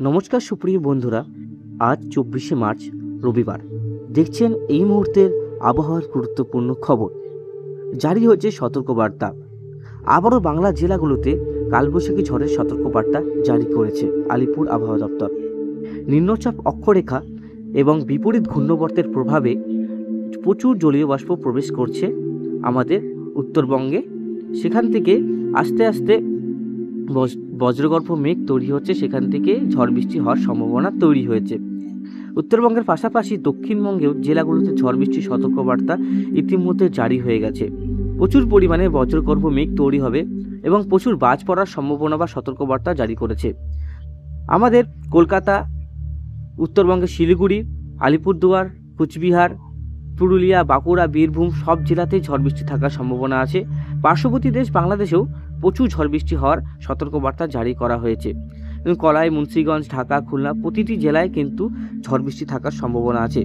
নমস্কার সুপ্রিয় বন্ধুরা, আজ 24শে মার্চ রবিবার। দেখছেন এই মুহূর্তের আবহাওয়ার গুরুত্বপূর্ণ খবর। জারি হয়েছে সতর্কবার্তা। আবারও বাংলা জেলাগুলোতে কালবৈশাখী ঝড়ের সতর্কবার্তা জারি করেছে আলিপুর আবহাওয়া দপ্তর। নিম্নচাপ অক্ষরেখা এবং বিপরীত ঘূর্ণবর্তের প্রভাবে প্রচুর জলীয় বাষ্প প্রবেশ করছে আমাদের উত্তরবঙ্গে। সেখান থেকে আস্তে আস্তে বজ্রগর্ভ মেঘ তৈরি হচ্ছে, সেখান থেকে ঝড় বৃষ্টি হওয়ার সম্ভাবনা তৈরি হয়েছে। উত্তরবঙ্গের পাশাপাশি দক্ষিণবঙ্গেও জেলাগুলোতে ঝড় বৃষ্টির সতর্কবার্তা ইতিমধ্যে জারি হয়ে গেছে। প্রচুর পরিমাণে বজ্রগর্ভ মেঘ তৈরি হবে এবং প্রচুর বাজ পড়ার সম্ভাবনা বা সতর্কবার্তা জারি করেছে। আমাদের কলকাতা, উত্তরবঙ্গের শিলিগুড়ি, আলিপুরদুয়ার, কুচবিহার, পুরুলিয়া, বাঁকুড়া, বীরভূম সব জেলাতেই ঝড় বৃষ্টি থাকার সম্ভাবনা আছে। পার্শ্ববর্তী দেশ বাংলাদেশেও প্রচুর ঝড় বৃষ্টি হওয়ার সতর্কবার্তা জারি করা হয়েছে। কলাই, মুন্সিগঞ্জ, ঢাকা, খুলনা প্রতিটি জেলায় কিন্তু ঝড় বৃষ্টি থাকার সম্ভাবনা আছে।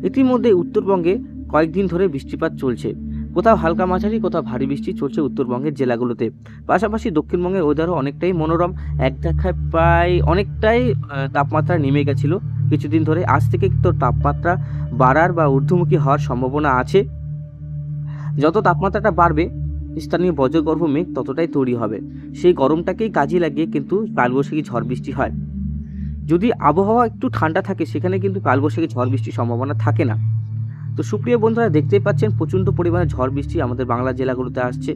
ইতিমধ্যে উত্তরবঙ্গে কয়েকদিন ধরে বৃষ্টিপাত চলছে, কোথাও হালকা মাঝারি, কোথাও ভারী বৃষ্টি চলছে উত্তরবঙ্গের জেলাগুলোতে। পাশাপাশি দক্ষিণবঙ্গের ওয়েদারও অনেকটাই মনোরম, এক দেখায় প্রায় অনেকটাই তাপমাত্রা নেমে গেছিলো কিছুদিন ধরে। আজ থেকে তো তাপমাত্রা বাড়ার বা ঊর্ধ্বমুখী হওয়ার সম্ভাবনা আছে। যত তাপমাত্রাটা বাড়বে স্থানীয় বজ্রগর্ভ মেঘ ততটাই তৈরি হবে। সেই গরমটাকেই কাজে লাগিয়ে কিন্তু কালবৈশাখী ঝড় বৃষ্টি হয়। যদি আবহাওয়া একটু ঠান্ডা থাকে সেখানে কিন্তু কালবৈশাখী ঝড় বৃষ্টির সম্ভাবনা থাকে না। তো সুপ্রিয় বন্ধুরা, দেখতেই পাচ্ছেন প্রচণ্ড পরিমাণে ঝড় বৃষ্টি আমাদের বাংলা জেলাগুলোতে আসছে।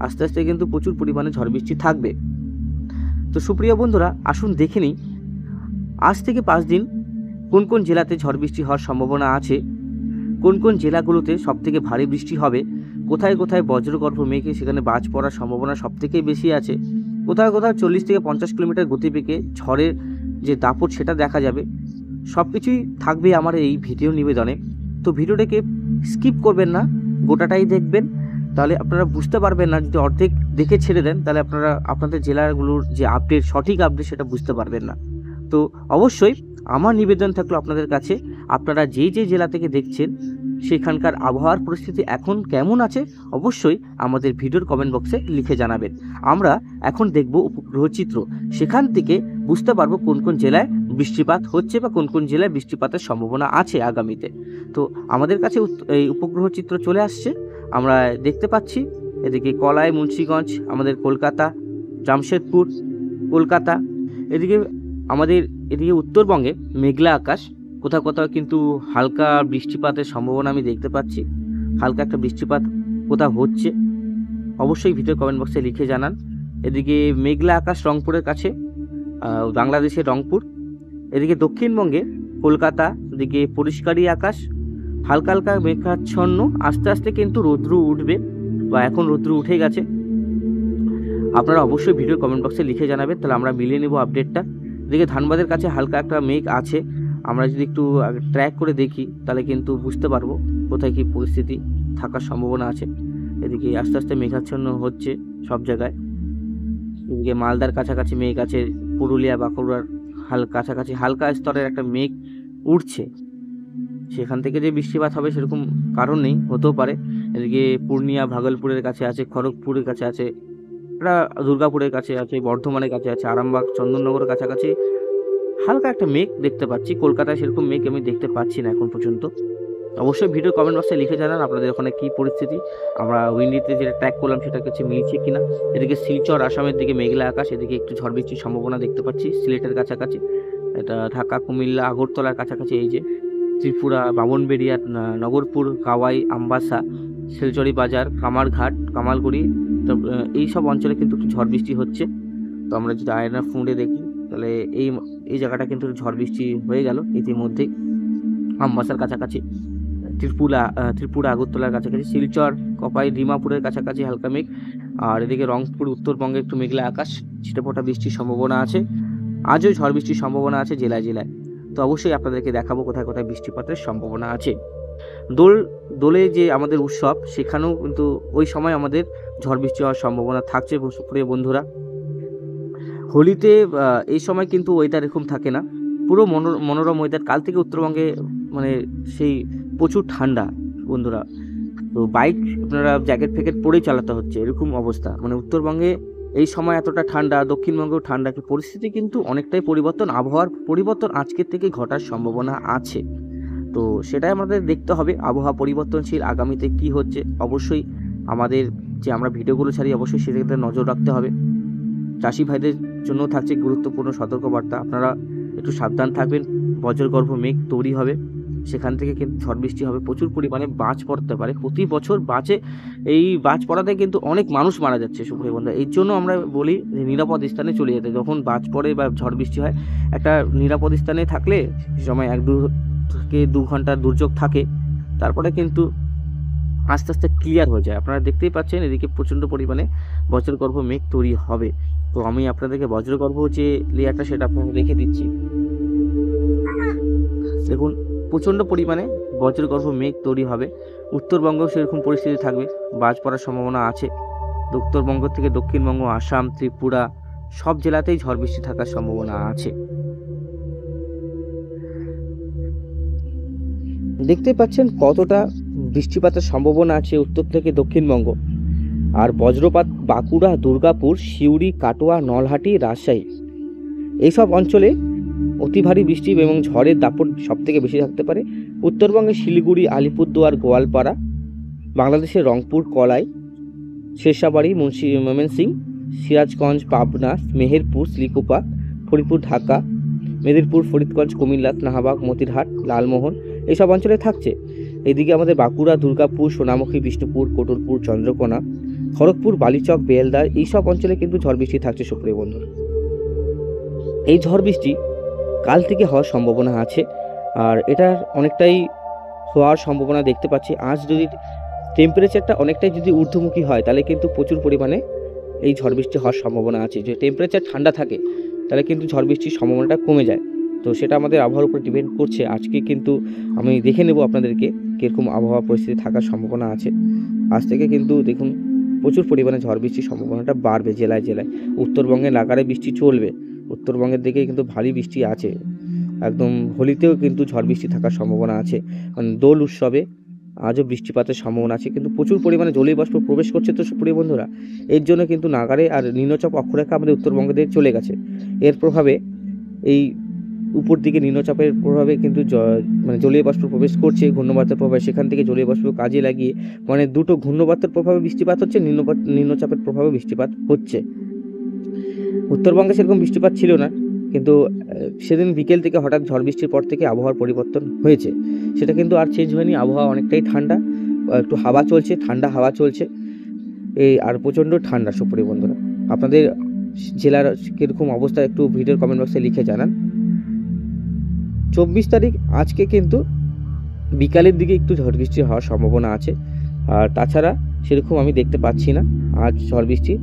আস্তে আস্তে কিন্তু প্রচুর পরিমাণে ঝড় বৃষ্টি থাকবে। তো সুপ্রিয় বন্ধুরা, আসুন দেখে নিই আজ থেকে 5 দিন কোন কোন জেলাতে ঝড় বৃষ্টি হওয়ার সম্ভাবনা আছে, কোন কোন জেলাগুলোতে সবথেকে ভারী বৃষ্টি হবে, কোথায় কোথায় বজ্রগর্ভ মেঘে সেখানে বাজ পড়ার সম্ভাবনা সবথেকেই বেশি আছে, কোথাও কোথাও 40 থেকে 50 কিলোমিটার গতিবেগে ঝড়ের যে দাপট সেটা দেখা যাবে। সব কিছুই থাকবে আমার এই ভিডিও নিবেদনে। তো ভিডিওটাকে স্কিপ করবেন না, গোটাটাই দেখবেন, তাহলে আপনারা বুঝতে পারবেন না। যদি অর্ধেক দেখে ছেড়ে দেন তাহলে আপনারা আপনাদের জেলাগুলোর যে আপডেট, সঠিক আপডেট সেটা বুঝতে পারবেন না। তো অবশ্যই আমার নিবেদন থাকলো আপনাদের কাছে, আপনারা যেই জেলা থেকে দেখছেন সেখানকার আবহাওয়ার পরিস্থিতি এখন কেমন আছে অবশ্যই আমাদের ভিডিওর কমেন্ট বক্সে লিখে জানাবেন। আমরা এখন দেখব উপগ্রহ চিত্র, সেখান থেকে বুঝতে পারবো কোন কোন জেলায় বৃষ্টিপাত হচ্ছে বা কোন কোন জেলায় বৃষ্টিপাতের সম্ভাবনা আছে আগামীতে। তো আমাদের কাছে এই উপগ্রহ চিত্র চলে আসছে, আমরা দেখতে পাচ্ছি। এদিকে কলাই, মুন্সিগঞ্জ, আমাদের কলকাতা, জামশেদপুর, কলকাতা, এদিকে আমাদের এদিকে উত্তরবঙ্গে মেঘলা আকাশ, কোথাও কোথাও কিন্তু হালকা বৃষ্টিপাতের সম্ভাবনা আমি দেখতে পাচ্ছি। হালকা একটা বৃষ্টিপাত কোথাও হচ্ছে, অবশ্যই ভিডিও কমেন্ট বক্সে লিখে জানান। এদিকে মেঘলা আকাশ রংপুরের কাছে, বাংলাদেশের রংপুর। এদিকে দক্ষিণবঙ্গে কলকাতা, এদিকে পরিষ্কারই আকাশ, হালকা হালকা মেঘাচ্ছন্ন, আস্তে আস্তে কিন্তু রৌদ্র উঠবে বা এখন রৌদ্র উঠে গেছে। আপনারা অবশ্যই ভিডিও কমেন্ট বক্সে লিখে জানাবেন, তাহলে আমরা মিলিয়ে নেব আপডেটটা। এদিকে ধানবাদের কাছে হালকা একটা মেঘ আছে, আমরা যদি একটু ট্র্যাক করে দেখি তাহলে কিন্তু বুঝতে পারবো কোথায় কী পরিস্থিতি থাকার সম্ভাবনা আছে। এদিকে আস্তে আস্তে মেঘাচ্ছন্ন হচ্ছে সব জায়গায়। এদিকে মালদার কাছাকাছি মেঘ আছে, পুরুলিয়া, বাঁকুড়ার কাছাকাছি হালকা স্তরের একটা মেঘ উঠছে। সেখান থেকে যে বৃষ্টিপাত হবে সেরকম কারণ নেই, হতেও পারে। এদিকে পূর্ণিয়া, ভাগলপুরের কাছে আছে, খড়গপুরের কাছে আছে, এটা দুর্গাপুরের কাছে আছে, বর্ধমানের কাছে আছে, আরামবাগ, চন্দননগরের কাছাকাছি হালকা একটা মেঘ দেখতে পাচ্ছি। কলকাতায় সেরকম মেঘ আমি দেখতে পাচ্ছি না এখন পর্যন্ত। অবশ্যই ভিডিও কমেন্ট বক্সে লিখে জানান আপনাদের ওখানে কী পরিস্থিতি। আমরা উইন্ডিতে যেটা ট্র্যাক করলাম সেটা কাছে মিলছে কিনা। এদিকে শিলচর, আসামের দিকে মেঘলা আকাশ, এদিকে একটু ঝড় বৃষ্টির সম্ভাবনা দেখতে পাচ্ছি সিলেটের কাছাকাছি, এটা ঢাকা, কুমিল্লা, আগরতলার কাছাকাছি, এই যে ত্রিপুরা, বামনবেড়িয়া, নগরপুর, কাওয়াই, আমবাসা, শিলচরি বাজার, কামারঘাট, কামালগুড়ি, তো এই সব অঞ্চলে কিন্তু একটু ঝড় বৃষ্টি হচ্ছে। তো আমরা যদি আয়নার ফুঁড়ে দেখি তাহলে এই জায়গাটা কিন্তু ঝড় বৃষ্টি হয়ে গেল ইতিমধ্যেই। আমবাসার কাছাকাছি, ত্রিপুরা, আগরতলার কাছাকাছি, শিলচর, কপাই, ডিমাপুরের কাছাকাছি হালকা মেঘ। আর এদিকে রংপুর, উত্তরবঙ্গে একটু মেঘলা আকাশ, ছিটেফোঁটা বৃষ্টির সম্ভাবনা আছে। আজও ঝড় বৃষ্টির সম্ভাবনা আছে জেলায় জেলায়। তো অবশ্যই আপনাদেরকে দেখাবো কোথায় কোথায় বৃষ্টিপাতের সম্ভাবনা আছে। দোলে যে আমাদের উৎসব, সেখানেও কিন্তু ওই সময় আমাদের ঝড় বৃষ্টি হওয়ার সম্ভাবনা থাকছে প্রিয় বন্ধুরা। হোলিতে এই সময় কিন্তু ওয়েদার এরকম থাকে না, পুরো মনোরম ওয়েদার। কাল থেকে উত্তরবঙ্গে মানে সেই প্রচুর ঠান্ডা বন্ধুরা। তো বাইক আপনারা জ্যাকেট ফ্যাকেট পরেই চালাতে হচ্ছে, এরকম অবস্থা। মানে উত্তরবঙ্গে এই সময় এতটা ঠান্ডা, দক্ষিণবঙ্গেও ঠান্ডা, পরিস্থিতি কিন্তু অনেকটাই পরিবর্তন, আবহাওয়ার পরিবর্তন আজকের থেকে ঘটার সম্ভাবনা আছে। তো সেটাই আমাদের দেখতে হবে, আবহাওয়া পরিবর্তনশীল, আগামীতে কি হচ্ছে। অবশ্যই আমাদের যে আমরা ভিডিওগুলো ছাড়ি অবশ্যই সেদিকে নজর রাখতে হবে। চাষি ভাইদের জন্য থাকছে গুরুত্বপূর্ণ সতর্কবার্তা, আপনারা একটু সাবধান থাকবেন। বজ্রগর্ভ মেঘ তৈরি হবে, সেখান থেকে কিন্তু ঝড় বৃষ্টি হবে, প্রচুর পরিমাণে বাজ পড়তে পারে। প্রতি বছর এই বাজ পড়াতে কিন্তু অনেক মানুষ মারা যাচ্ছে সুপ্রিয় বন্ধুরা। এই জন্য আমরা বলি যে নিরাপদ স্থানে চলে যেতে, যখন বাজ পড়ে বা ঝড় বৃষ্টি হয় একটা নিরাপদ স্থানে থাকলে সে সময় 1-2 ঘন্টার দুর্যোগ থাকে, তারপরে কিন্তু আস্তে আস্তে ক্লিয়ার হয়ে যায়। আপনারা দেখতেই পাচ্ছেন এদিকে প্রচণ্ড পরিমাণে বজ্রগর্ভ মেঘ তৈরি হবে। তো আমি আপনাদেরকে বজ্রগর্ভ যে লেয়ারটা সেটা আপনাদের রেখে দিচ্ছি। দেখুন প্রচণ্ড পরিমাণে বজ্রগর্ভ মেঘ তৈরি হবে, উত্তরবঙ্গেও সেরকম পরিস্থিতি থাকবে, বাজ পড়ার সম্ভাবনা আছে। উত্তরবঙ্গ থেকে দক্ষিণবঙ্গ, আসাম, ত্রিপুরা সব জেলাতেই ঝড় বৃষ্টি থাকার সম্ভাবনা আছে। দেখতে পাচ্ছেন কতটা বৃষ্টিপাতের সম্ভাবনা আছে উত্তর থেকে দক্ষিণবঙ্গ। আর বজ্রপাত বাঁকুড়া, দুর্গাপুর, সিউড়ি, কাটোয়া, নলহাটি, রাজশাহী এইসব অঞ্চলে অতি ভারী বৃষ্টি এবং ঝড়ের দাপট সব থেকে বেশি থাকতে পারে। উত্তরবঙ্গে শিলিগুড়ি, আলিপুরদুয়ার, গোয়ালপাড়া, বাংলাদেশের রংপুর, কলাই, শেরশাবাড়ি, ময়মনসিংহ, সিরাজগঞ্জ, পাবনা, মেহেরপুর, শিলিগুড়ি, ফরিদপুর, ঢাকা, মেদিনীপুর, ফরিদগঞ্জ, কুমিল্লা, নাহাবাগ, মতিরহাট, লালমোহন এইসব অঞ্চলে থাকছে। এদিকে আমাদের বাঁকুড়া, দুর্গাপুর, সোনামুখী, বিষ্ণুপুর, কোটরপুর, চন্দ্রকোনা, খড়গপুর, বালিচক, বেলদার এইসব অঞ্চলে কিন্তু ঝড় বৃষ্টি থাকছে সুপ্রিয় বন্ধুরা। এই ঝড় বৃষ্টি কাল থেকে হওয়ার সম্ভাবনা আছে, আর এটার অনেকটাই হওয়ার সম্ভাবনা দেখতে পাচ্ছি। আজ যদি টেম্পারেচারটা অনেকটাই যদি ঊর্ধ্বমুখী হয় তাহলে কিন্তু প্রচুর পরিমাণে এই ঝড় বৃষ্টি হওয়ার সম্ভাবনা আছে। যদি টেম্পারেচার ঠান্ডা থাকে তাহলে কিন্তু ঝড় বৃষ্টির সম্ভাবনাটা কমে যায়। তো সেটা আমাদের আবহাওয়ার উপর ডিপেন্ড করছে। আজকে কিন্তু আমি দেখে নেব আপনাদেরকে কীরকম আবহাওয়া পরিস্থিতি থাকার সম্ভাবনা আছে। আজ থেকে কিন্তু দেখুন প্রচুর পরিমাণে ঝড় বৃষ্টির সম্ভাবনাটা বাড়বে জেলায় জেলায়। উত্তরবঙ্গে লাগারে বৃষ্টি চলবে, উত্তরবঙ্গের দিকে কিন্তু ভারী বৃষ্টি আছে। একদম হোলিতেও কিন্তু ঝড় বৃষ্টি থাকার সম্ভাবনা আছে। মানে দোল উৎসবে আজও বৃষ্টিপাতের সম্ভাবনা আছে, কিন্তু প্রচুর পরিমাণে জলীয় বাষ্প প্রবেশ করছে তো সুপ্রিয় বন্ধুরা। এর জন্য কিন্তু নাগারে আর নিম্নচাপ অক্ষরেখা আমাদের উত্তরবঙ্গে দিয়ে চলে গেছে। এর প্রভাবে এই উপর দিকে নিম্নচাপের প্রভাবে কিন্তু মানে জলীয় বাষ্প প্রবেশ করছে, ঘূর্ণবার্তার প্রভাবে। সেখান থেকে জলীয় বাষ্প কাজে লাগিয়ে মানে দুটো ঘূর্ণবার্তার প্রভাবে বৃষ্টিপাত হচ্ছে, নিম্নচাপের প্রভাবে বৃষ্টিপাত হচ্ছে। উত্তরবঙ্গে সেরকম বৃষ্টিপাত ছিল না, কিন্তু সেদিন বিকেল থেকে হঠাৎ ঝড় বৃষ্টির পর থেকে আবহাওয়ার পরিবর্তন হয়েছে। সেটা কিন্তু আর চেঞ্জ হয়নি, আবহাওয়া অনেকটাই ঠান্ডা, একটু হাওয়া চলছে, ঠান্ডা হাওয়া চলছে এই, আর প্রচণ্ড ঠান্ডা সুপ্রিয় বন্ধুরা। আপনাদের জেলার কীরকম অবস্থা একটু ভিডিওর কমেন্ট বক্সে লিখে জানান। 24 তারিখ আজকে কিন্তু বিকালের দিকে একটু ঝড় বৃষ্টি হওয়ার সম্ভাবনা আছে, আর তাছাড়া সেরকম আমি দেখতে পাচ্ছি না আজ ঝড় বৃষ্টি।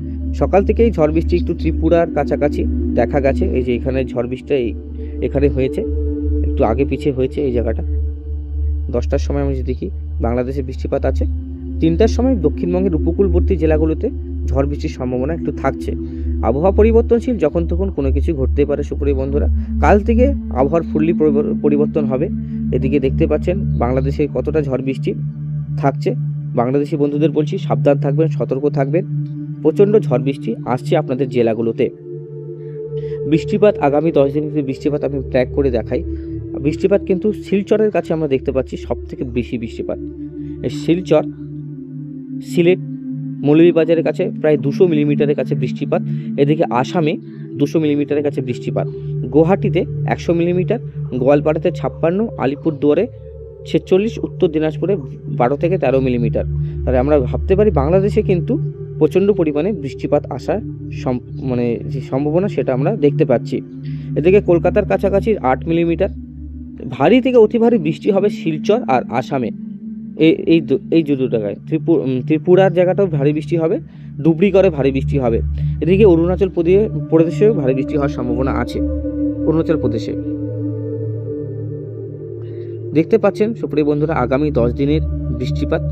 সকাল থেকেই ঝড় বৃষ্টি একটু ত্রিপুরার কাছাকাছি দেখা গেছে। এই যে এখানে ঝড় বৃষ্টিটা এখানে হয়েছে, একটু আগে পিছিয়ে হয়েছে এই জায়গাটা। 10টার সময় আমি যদি দেখি বাংলাদেশে বৃষ্টিপাত আছে। 3টার সময় দক্ষিণবঙ্গের উপকূলবর্তী জেলাগুলোতে ঝড় বৃষ্টির সম্ভাবনা একটু থাকছে। আবহাওয়া পরিবর্তনশীল, যখন তখন কোনো কিছু ঘটতেই পারে সুপ্রিয় বন্ধুরা। কাল থেকে আবহাওয়ার ফুললি পরিবর্তন হবে। এদিকে দেখতে পাচ্ছেন বাংলাদেশে কতটা ঝড় বৃষ্টি থাকছে। বাংলাদেশি বন্ধুদের বলছি সাবধান থাকবেন, সতর্ক থাকবেন। প্রচণ্ড ঝড় বৃষ্টি আসছে আপনাদের জেলাগুলোতে। বৃষ্টিপাত আগামী 10 দিন বৃষ্টিপাত আমি ট্র্যাক করে দেখাই। বৃষ্টিপাত কিন্তু শিলচরের কাছে আমরা দেখতে পাচ্ছি সব থেকে বেশি বৃষ্টিপাত। শিলচর, সিলেট, মৌলভীবাজারের কাছে প্রায় 200 মিলিমিটারের কাছে বৃষ্টিপাত। এদিকে আসামে 200 মিলিমিটারের কাছে বৃষ্টিপাত। গুয়াহাটিতে 100 মিলিমিটার, গোয়ালপাড়াতে 56, আলিপুরদুয়ারে 46, উত্তর দিনাজপুরে 12 থেকে 13 মিলিমিটার। তাহলে আমরা ভাবতে পারি বাংলাদেশে কিন্তু প্রচণ্ড পরিমাণে বৃষ্টিপাত আসার মানে যে সম্ভাবনা সেটা আমরা দেখতে পাচ্ছি। এদিকে কলকাতার কাছাকাছি 8 মিলিমিটার। ভারী থেকে অতি ভারী বৃষ্টি হবে শিলচর আর আসামে, এই দুটো জায়গায়। ত্রিপুরার জায়গাটাও ভারী বৃষ্টি হবে, ডুবরিগড়ে ভারী বৃষ্টি হবে। এদিকে অরুণাচল প্রদেশেও ভারী বৃষ্টি হওয়ার সম্ভাবনা আছে। অরুণাচল প্রদেশে দেখতে পাচ্ছেন সুপ্রিয় বন্ধুরা আগামী 10 দিনের বৃষ্টিপাত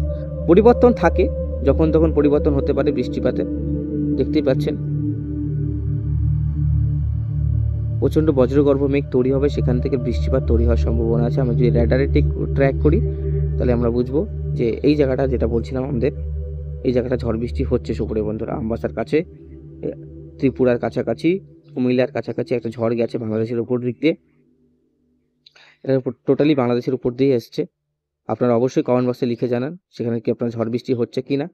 পরিবর্তন থাকে, যখন তখন পরিবর্তন হতে পারে বৃষ্টিপাতে। দেখতেই পাচ্ছেন প্রচণ্ড বজ্রগর্ভ মেঘ তৈরি হবে, সেখান থেকে বৃষ্টিপাত তৈরি হওয়ার সম্ভাবনা আছে। আমরা যদি রেডারে ট্র্যাক করি তাহলে আমরা বুঝবো যে এই জায়গাটা যেটা বলছিলাম আমাদের এই জায়গাটা ঝড় বৃষ্টি হচ্ছে সুপ্রিয় বন্ধুরা। আমবাসার কাছে ত্রিপুরার কাছাকাছি, কুমিল্লার কাছাকাছি একটা ঝড় গেছে বাংলাদেশের উপর দিক দিয়ে। এটা টোটালি বাংলাদেশের উপর দিয়ে এসছে। আপনারা অবশ্যই কমেন্ট বক্সে লিখে জানান সেখানে কি আপনার ঝড় বৃষ্টি হচ্ছে কিনা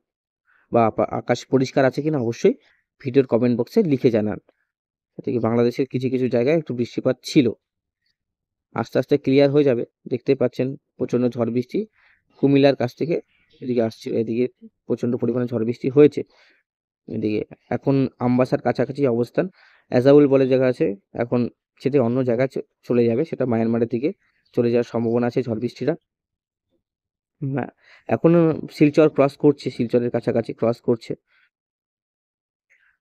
বা আকাশ পরিষ্কার আছে কিনা, অবশ্যই ভিডিওর কমেন্ট বক্সে লিখে জানান। এদিকে বাংলাদেশের কিছু কিছু জায়গায় একটু বৃষ্টিপাত ছিল, আস্তে আস্তে ক্লিয়ার হয়ে যাবে। দেখতেই পাচ্ছেন প্রচণ্ড ঝড় বৃষ্টি কুমিল্লার কাছ থেকে এদিকে আসছে, এদিকে প্রচণ্ড পরিমাণে ঝড় বৃষ্টি হয়েছে। এদিকে এখন আমবাসার কাছাকাছি অবস্থান, অ্যাজাউল বলে জায়গা আছে, এখন সেটি অন্য জায়গায় চলে যাবে, সেটা মায়ানমারের দিকে চলে যাওয়ার সম্ভাবনা আছে ঝড় বৃষ্টিটা। এখনো শিলচর ক্রস করছে, শিলচরের কাছাকাছি ক্রস করছে।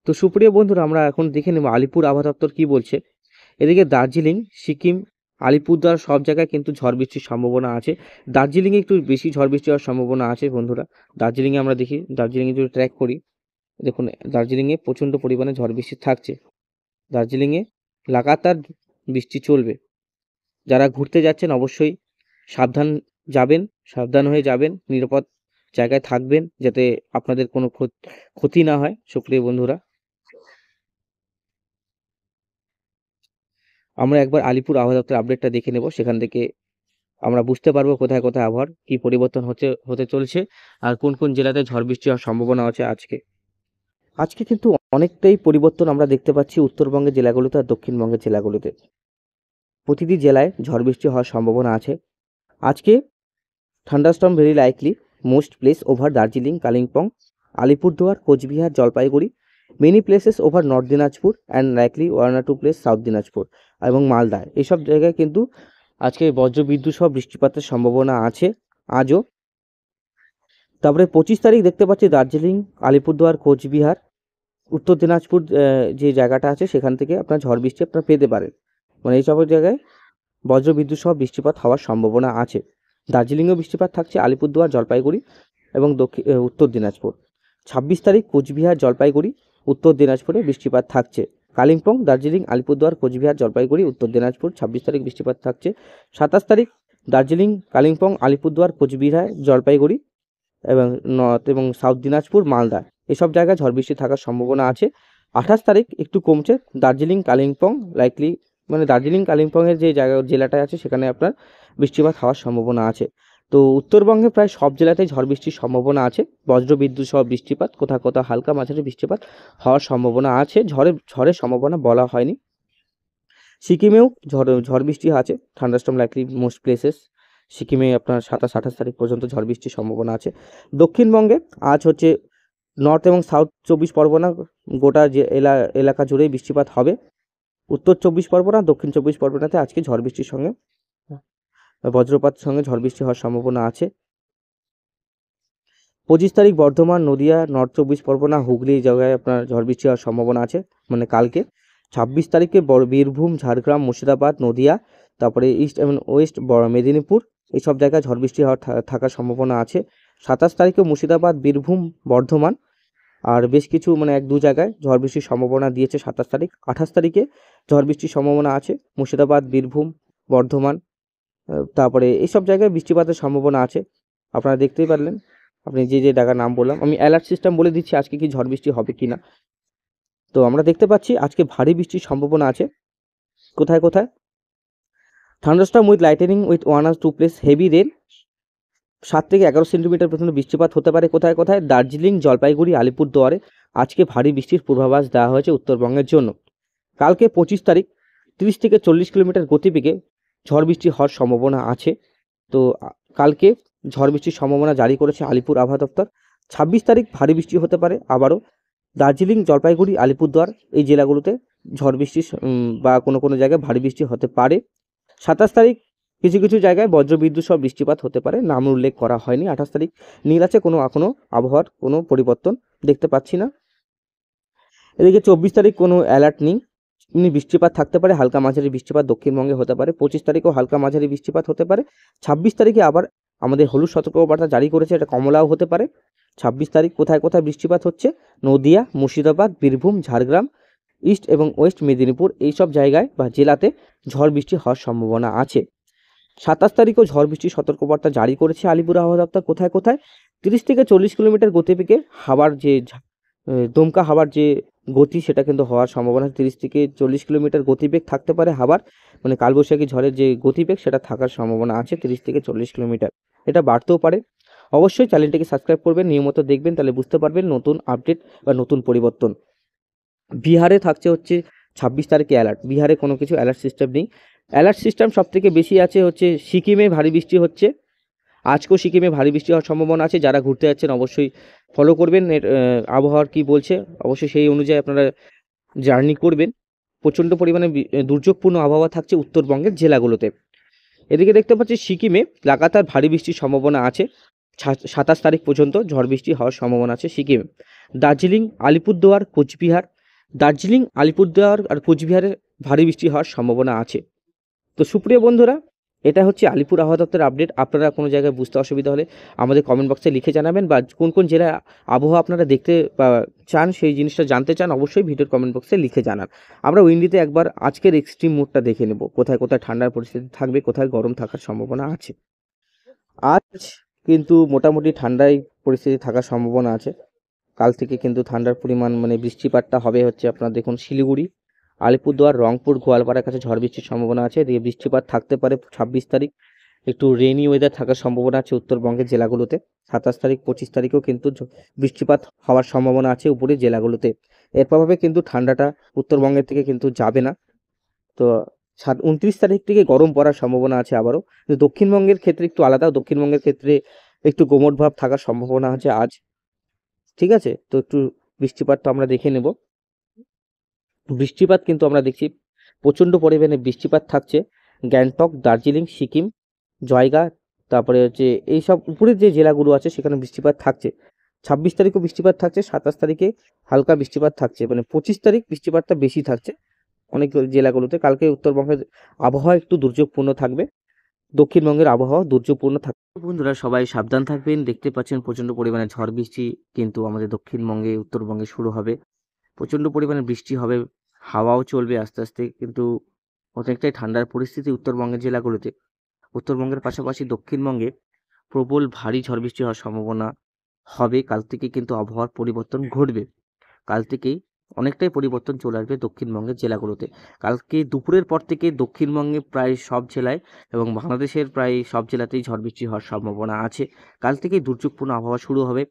তো সুপ্রিয় বন্ধুরা, আমরা এখন দেখে নেব আলিপুর আবহাওয়া দপ্তর কি বলছে। এদিকে দার্জিলিং, সিকিম, আলিপুরদুয়ার সব জায়গায় কিন্তু ঝড় বৃষ্টির সম্ভাবনা আছে। দার্জিলিংয়ে একটু বেশি ঝড় বৃষ্টি হওয়ার সম্ভাবনা আছে বন্ধুরা। দার্জিলিংয়ে আমরা দেখি, দার্জিলিংয়ে যদি ট্র্যাক করি, দেখুন দার্জিলিংয়ে প্রচণ্ড পরিমাণে ঝড় বৃষ্টি থাকছে। দার্জিলিংয়ে লাগাতার বৃষ্টি চলবে। যারা ঘুরতে যাচ্ছেন অবশ্যই সাবধান যাবেন, সাবধান হয়ে যাবেন, নিরাপদ জায়গায় থাকবেন যাতে আপনাদের কোনো ক্ষতি না হয়। সুপ্রিয় বন্ধুরা, আমরা একবার আলিপুর আবহাওয়া দপ্তরের আপডেটটা দেখে নেব, সেখান থেকে আমরা বুঝতে পারবো কোথায় কোথায় আবহাওয়ার কি পরিবর্তন হতে চলছে আর কোন কোন জেলাতে ঝড় বৃষ্টি হওয়ার সম্ভাবনা আছে। আজকে কিন্তু অনেকটাই পরিবর্তন আমরা দেখতে পাচ্ছি উত্তরবঙ্গের জেলাগুলোতে আর দক্ষিণবঙ্গের জেলাগুলোতে। প্রতিটি জেলায় ঝড় বৃষ্টি হওয়ার সম্ভাবনা আছে। আজকে thunderstorm very likely most place over Darjeeling, Kalimpong, Alipurduar, Cooch Behar, Jalpaiguri, many places over north Dinajpur and likely 1 or 2 place south Dinajpur এবং মালদা। এইসব জায়গায় কিন্তু আজকে বজ্রবিদ্যুৎ সহ বৃষ্টিপাতের সম্ভাবনা আছে আজও। তারপরে 25 তারিখ দেখতে পাচ্ছি দার্জিলিং, আলিপুরদুয়ার, কোচবিহার, উত্তর দিনাজপুর যে জায়গাটা আছে সেখান থেকে আপনার ঝড় বৃষ্টি আপনারা পেতে পারেন। মানে এইসব জায়গায় বজ্রবিদ্যুৎ সহ বৃষ্টিপাত হওয়ার সম্ভাবনা আছে। দার্জিলিংয়েও বৃষ্টিপাত থাকছে, আলিপুরদুয়ার, জলপাইগুড়ি এবং উত্তর দিনাজপুর। 26 তারিখ কোচবিহার, জলপাইগুড়ি, উত্তর দিনাজপুরে বৃষ্টিপাত থাকছে। কালিম্পং, দার্জিলিং, আলিপুরদুয়ার, কোচবিহার, জলপাইগুড়ি, উত্তর দিনাজপুর 26 তারিখ বৃষ্টিপাত থাকছে। 27 তারিখ দার্জিলিং, কালিম্পং, আলিপুরদুয়ার, কোচবিহার, জলপাইগুড়ি এবং নর্থ এবং সাউথ দিনাজপুর, মালদা এসব জায়গায় ঝড় বৃষ্টি থাকার সম্ভাবনা আছে। 28 তারিখ একটু কমছে, দার্জিলিং, কালিম্পং লাইকলি, মানে দার্জিলিং কালিম্পংয়ের যে জেলাটা আছে সেখানে আপনার বৃষ্টিপাত হওয়ার সম্ভাবনা আছে। তো উত্তরবঙ্গে প্রায় সব জেলাতেই ঝড় বৃষ্টির সম্ভাবনা আছে। বজ্রবিদ্যুৎ সহ বৃষ্টিপাত, কোথাও কোথাও হালকা মাঝারি বৃষ্টিপাত হওয়ার সম্ভাবনা আছে। ঝড়ের সম্ভাবনা বলা হয়নি। সিকিমেও ঝড় বৃষ্টি আছে, থান্ডারস্টর্ম লাইকলি মোস্ট প্লেসেস। সিকিমে আপনার 27-28 তারিখ পর্যন্ত ঝড় বৃষ্টির সম্ভাবনা আছে। দক্ষিণবঙ্গে আজ হচ্ছে নর্থ এবং সাউথ 24 পরগনা গোটা যে এলাকা জুড়েই বৃষ্টিপাত হবে। উত্তর 24 পরগনা, দক্ষিণ 24 পরগনাতে আজকে ঝড় বৃষ্টির সঙ্গে বজ্রপাতের সঙ্গে ঝড় বৃষ্টি হওয়ার সম্ভাবনা আছে। 25 তারিখ বর্ধমান, নদিয়া, নর্থ 24 পরগনা, হুগলি জায়গায় আপনার ঝড় বৃষ্টি হওয়ার সম্ভাবনা আছে, মানে কালকে। 26 তারিখে বীরভূম, ঝাড়গ্রাম, মুর্শিদাবাদ, নদিয়া, তারপরে ইস্ট এবং ওয়েস্ট মেদিনীপুর এইসব জায়গায় ঝড় বৃষ্টি থাকার সম্ভাবনা আছে। 27 তারিখে মুর্শিদাবাদ, বীরভূম, বর্ধমান আর বেশ কিছু মানে 1-2 জায়গায় ঝড় বৃষ্টির সম্ভাবনা দিয়েছে 27 তারিখ। 28 তারিখে ঝড় বৃষ্টির সম্ভাবনা আছে মুর্শিদাবাদ, বীরভূম, বর্ধমান, তারপরে এইসব জায়গায় বৃষ্টিপাতের সম্ভাবনা আছে। আপনারা দেখতেই পারলেন, আপনি যে জায়গার নাম বললাম, আমি অ্যালার্ট সিস্টেম বলে দিচ্ছি আজকে কি ঝড় বৃষ্টি হবে কি না। তো আমরা দেখতে পাচ্ছি আজকে ভারী বৃষ্টির সম্ভাবনা আছে। কোথায় কোথায়? Thunderstorm with lightning with 1 or 2 place heavy rain, 7 থেকে 11 সেন্টিমিটার পর্যন্ত বৃষ্টিপাত হতে পারে। কোথায় কোথায়? দার্জিলিং, জলপাইগুড়ি, আলিপুরদুয়ারে আজকে ভারী বৃষ্টির পূর্বাভাস দেওয়া হয়েছে উত্তরবঙ্গের জন্য। কালকে 25 তারিখ 30 থেকে 40 কিলোমিটার গতিবেগে ঝড় বৃষ্টি হওয়ার সম্ভাবনা আছে। তো কালকে ঝড় বৃষ্টির সম্ভাবনা জারি করেছে আলিপুর আবহাওয়া দপ্তর। 26 তারিখ ভারী বৃষ্টি হতে পারে আবারও। দার্জিলিং, জলপাইগুড়ি, আলিপুরদুয়ার এই জেলাগুলোতে ঝড় বৃষ্টি বা কোনো কোনো জায়গায় ভারী বৃষ্টি হতে পারে। 27 তারিখ কিছু কিছু জায়গায় বজ্রবিদ্যুৎ সহ বৃষ্টিপাত হতে পারে, নাম উল্লেখ করা হয়নি। 28 তারিখ নীল আছে, এখনো আবহাওয়ার কোনো পরিবর্তন দেখতে পাচ্ছি না। এদিকে 24 তারিখ কোনো অ্যালার্ট নেই, বৃষ্টিপাত থাকতে পারে, হালকা মাঝারি বৃষ্টিপাত দক্ষিণবঙ্গে হতে পারে। 25 তারিখেও হালকা মাঝারি বৃষ্টিপাত হতে পারে। 26 তারিখে আবার আমাদের হলুদ সতর্কবার্তা জারি করেছে, এটা কমলাও হতে পারে। 26 তারিখ কোথায় কোথায় বৃষ্টিপাত হচ্ছে? নদিয়া, মুর্শিদাবাদ, বীরভূম, ঝাড়গ্রাম, ইস্ট এবং ওয়েস্ট মেদিনীপুর এইসব জায়গায় বা জেলাতে ঝড় বৃষ্টি হওয়ার সম্ভাবনা আছে। 27 তারিখও ঝড় বৃষ্টির সতর্কবার্তা জারি করেছে আলিপুর আবহাওয়া দপ্তর। কোথায় কোথায়? 30 থেকে 40 কিলোমিটার গতিবেগে হাওয়ার যে দমকা হাওয়ার যে গতি সেটা কিন্তু হওয়ার সম্ভাবনা 30 থেকে 40 কিলোমিটার গতিবেগ থাকতে পারে হাওয়ার, মানে কালবৈশাখী ঝড়ের যে গতিবেগ সেটা থাকার সম্ভাবনা আছে 30 থেকে 40 কিলোমিটার, এটা বাড়তেও পারে। অবশ্যই চ্যানেলটিকে সাবস্ক্রাইব করবেন, নিয়মিত দেখবেন, তাহলে বুঝতে পারবেন নতুন আপডেট বা নতুন পরিবর্তন। বিহারে থাকছে হচ্ছে 26 তারিখে অ্যালার্ট, বিহারে কোনো কিছু অ্যালার্ট সিস্টেম নেই। অ্যালার্ট সিস্টেম সব থেকে বেশি আছে হচ্ছে সিকিমে ভারী বৃষ্টি হচ্ছে, আজকেও সিকিমে ভারী বৃষ্টি হওয়ার সম্ভাবনা আছে। যারা ঘুরতে যাচ্ছেন অবশ্যই ফলো করবেন আবহাওয়ার কি বলছে, অবশ্যই সেই অনুযায়ী আপনারা জার্নি করবেন। প্রচণ্ড পরিমাণে দুর্যোগপূর্ণ আবহাওয়া থাকছে উত্তরবঙ্গের জেলাগুলোতে। এদিকে দেখতে পাচ্ছি সিকিমে লাগাতার ভারী বৃষ্টির সম্ভাবনা আছে, 27 তারিখ পর্যন্ত ঝড় বৃষ্টি হওয়ার সম্ভাবনা আছে সিকিমে। দার্জিলিং, আলিপুরদুয়ার, কোচবিহার, দার্জিলিং, আলিপুরদুয়ার আর কোচবিহারে ভারী বৃষ্টি হওয়ার সম্ভাবনা আছে। তো সুপ্রিয় বন্ধুরা, এটা হচ্ছে আলিপুর আবহাওয়া দপ্তরের আপডেট। আপনারা কোনো জায়গায় বুঝতে অসুবিধা হলে আমাদের কমেন্ট বক্সে লিখে জানাবেন, বা কোন কোন জেলায় আবহাওয়া আপনারা দেখতে বা চান, সেই জিনিসটা জানতে চান, অবশ্যই ভিডিওর কমেন্ট বক্সে লিখে জানান। আমরা উইন্ডিতে একবার আজকের এক্সট্রিম মুডটা দেখে নেব, কোথায় কোথায় ঠান্ডার পরিস্থিতি থাকবে, কোথায় গরম থাকার সম্ভাবনা আছে। আজ কিন্তু মোটামুটি ঠান্ডায় পরিস্থিতি থাকার সম্ভাবনা আছে। কাল থেকে কিন্তু ঠান্ডার পরিমাণ মানে বৃষ্টিপাতটা হবে হচ্ছে আপনারা দেখুন শিলিগুড়ি, আলিপুরদুয়ার, রংপুর, গোয়ালপাড়ার কাছে ঝড় বৃষ্টির সম্ভাবনা আছে। এদিকে বৃষ্টিপাত থাকতে পারে 26 তারিখ, একটু রেনি ওয়েদার থাকার সম্ভাবনা আছে উত্তরবঙ্গের জেলাগুলোতে। 27 তারিখ, 25 তারিখেও কিন্তু বৃষ্টিপাত হওয়ার সম্ভাবনা আছে উপরের জেলাগুলোতে। এর প্রভাবে কিন্তু ঠান্ডাটা উত্তরবঙ্গের থেকে কিন্তু যাবে না। তো 29 তারিখ থেকে গরম পড়ার সম্ভাবনা আছে আবারও। কিন্তু দক্ষিণবঙ্গের ক্ষেত্রে একটু আলাদা, দক্ষিণবঙ্গের ক্ষেত্রে একটু গোমট ভাব থাকার সম্ভাবনা আছে আজ। ঠিক আছে, তো একটু বৃষ্টিপাত তো আমরা দেখে নেব। বৃষ্টিপাত কিন্তু আমরা দেখছি প্রচণ্ড পরিমাণে বৃষ্টিপাত থাকছে গ্যাংটক, দার্জিলিং, সিকিম, জয়গা, তারপরে হচ্ছে এইসব উপরের যে জেলাগুলো আছে সেখানে বৃষ্টিপাত থাকছে। 26 তারিখও বৃষ্টিপাত থাকছে, 27 তারিখে হালকা বৃষ্টিপাত থাকছে, মানে 25 তারিখ বৃষ্টিপাতটা বেশি থাকছে অনেক জেলাগুলোতে। কালকে উত্তরবঙ্গের আবহাওয়া একটু দুর্যোগপূর্ণ থাকবে, দক্ষিণবঙ্গের আবহাওয়া দুর্যোগপূর্ণ থাকবে। বন্ধুরা সবাই সাবধান থাকবেন। দেখতে পাচ্ছেন প্রচণ্ড পরিমাণে ঝড় বৃষ্টি কিন্তু আমাদের দক্ষিণবঙ্গে, উত্তরবঙ্গে শুরু হবে। প্রচণ্ড পরিমাণে বৃষ্টি হবে, হাওয়াও চলবে আস্তে আস্তে, কিন্তু অনেকটাই ঠান্ডার পরিস্থিতি উত্তরবঙ্গের জেলাগুলোতে। উত্তরবঙ্গের পাশাপাশি দক্ষিণবঙ্গে প্রবল ভারী ঝড় বৃষ্টি হওয়ার সম্ভাবনা হবে। কাল থেকে কিন্তু আবহাওয়ার পরিবর্তন ঘটবে, কাল থেকেই অনেকটাই পরিবর্তন চলে আসবে দক্ষিণবঙ্গের জেলাগুলোতে। কালকে দুপুরের পর থেকে দক্ষিণবঙ্গে প্রায় সব জেলায় এবং বাংলাদেশের প্রায় সব জেলাতেই ঝড় বৃষ্টি হওয়ার সম্ভাবনা আছে। কাল থেকেই দুর্যোগপূর্ণ আবহাওয়া শুরু হবে,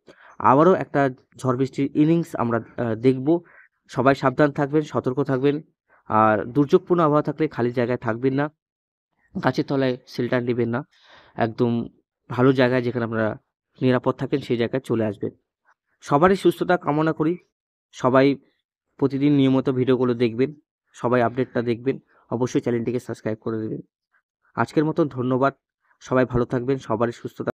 আবারও একটা ঝড় বৃষ্টির ইনিংস আমরা দেখব। সবাই সাবধান থাকবেন, সতর্ক থাকবেন, আর দুর্যোগপূর্ণ আবহাওয়া থাকলে খালি জায়গায় থাকবেন না, গাছের তলায় শেল্টার নেবেন না, একদম ভালো জায়গায় যেখানে আপনারা নিরাপদ থাকেন সেই জায়গায় চলে আসবেন। সবারই সুস্থতা কামনা করি। সবাই প্রতিদিন নিয়মিত ভিডিওগুলো দেখবেন, সবাই আপডেটটা দেখবেন, অবশ্যই চ্যানেলটিকে সাবস্ক্রাইব করে দেবেন। আজকের মতন ধন্যবাদ, সবাই ভালো থাকবেন, সবারই সুস্থতা